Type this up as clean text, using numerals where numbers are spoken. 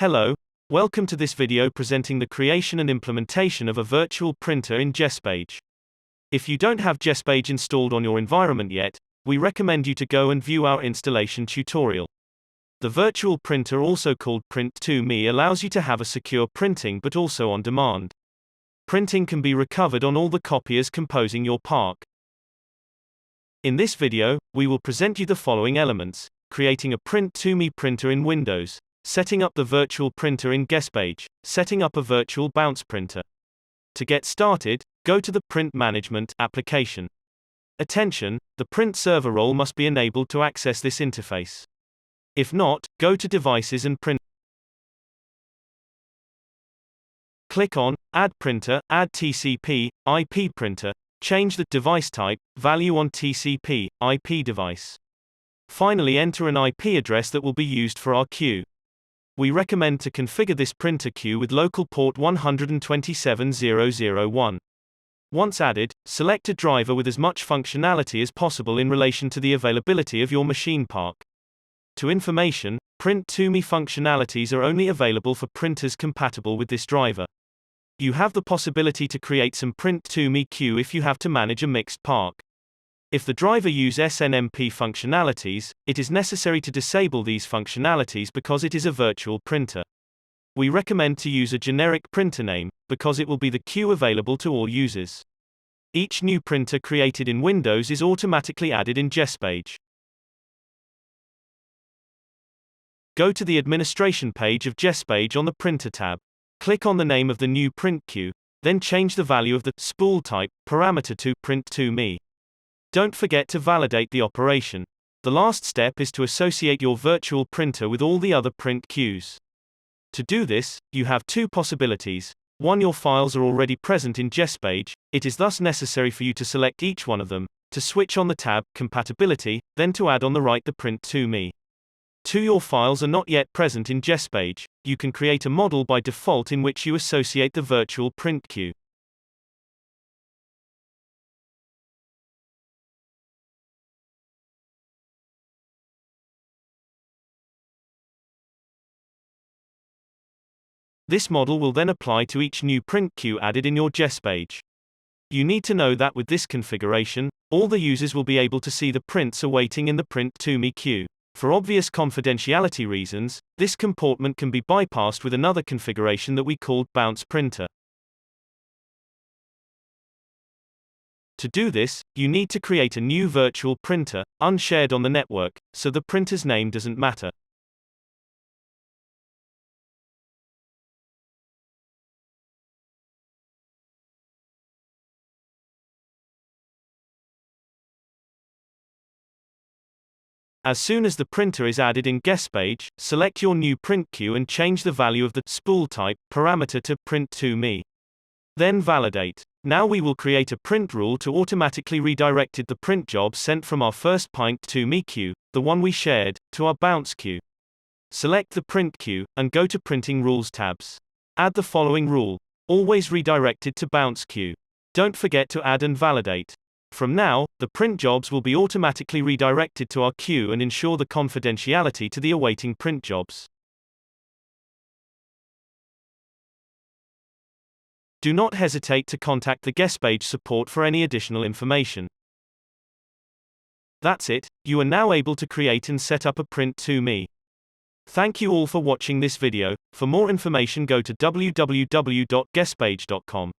Hello, welcome to this video presenting the creation and implementation of a virtual printer in Gespage. If you don't have Gespage installed on your environment yet, we recommend you to go and view our installation tutorial. The virtual printer, also called Print2me, allows you to have a secure printing but also on demand. Printing can be recovered on all the copiers composing your park. In this video, we will present you the following elements: creating a Print2me printer in Windows, setting up the virtual printer in Gespage, setting up a virtual bounce printer. To get started, go to the Print Management application. Attention, the print server role must be enabled to access this interface. If not, go to Devices and Print. Click on Add Printer, add TCP, IP printer, change the device type, value on TCP, IP device. Finally, enter an IP address that will be used for our queue. We recommend to configure this printer queue with local port 127001. Once added, select a driver with as much functionality as possible in relation to the availability of your machine park. To information, Print2me functionalities are only available for printers compatible with this driver. You have the possibility to create some Print2me queue if you have to manage a mixed park. If the driver uses SNMP functionalities, it is necessary to disable these functionalities because it is a virtual printer. We recommend to use a generic printer name, because it will be the queue available to all users. Each new printer created in Windows is automatically added in Gespage. Go to the administration page of Gespage on the Printer tab. Click on the name of the new print queue, then change the value of the spool type parameter to Print2me. Don't forget to validate the operation. The last step is to associate your virtual printer with all the other print queues. To do this, you have two possibilities. One, your files are already present in Gespage, it is thus necessary for you to select each one of them, to switch on the tab Compatibility, then to add on the right the Print2me. Two, your files are not yet present in Gespage, you can create a model by default in which you associate the virtual print queue. This model will then apply to each new print queue added in your Gespage. You need to know that with this configuration, all the users will be able to see the prints awaiting in the Print2me queue. For obvious confidentiality reasons, this comportment can be bypassed with another configuration that we called bounce printer. To do this, you need to create a new virtual printer, unshared on the network, so the printer's name doesn't matter. As soon as the printer is added in Gespage, select your new print queue and change the value of the spool type parameter to Print2me. Then validate. Now we will create a print rule to automatically redirect the print job sent from our first Print2me queue, the one we shared, to our bounce queue. Select the print queue, and go to Printing Rules tabs. Add the following rule: always redirected to bounce queue. Don't forget to add and validate. From now, the print jobs will be automatically redirected to our queue and ensure the confidentiality to the awaiting print jobs. Do not hesitate to contact the Gespage support for any additional information. That's it, you are now able to create and set up a Print2me. Thank you all for watching this video. For more information, go to www.gespage.com.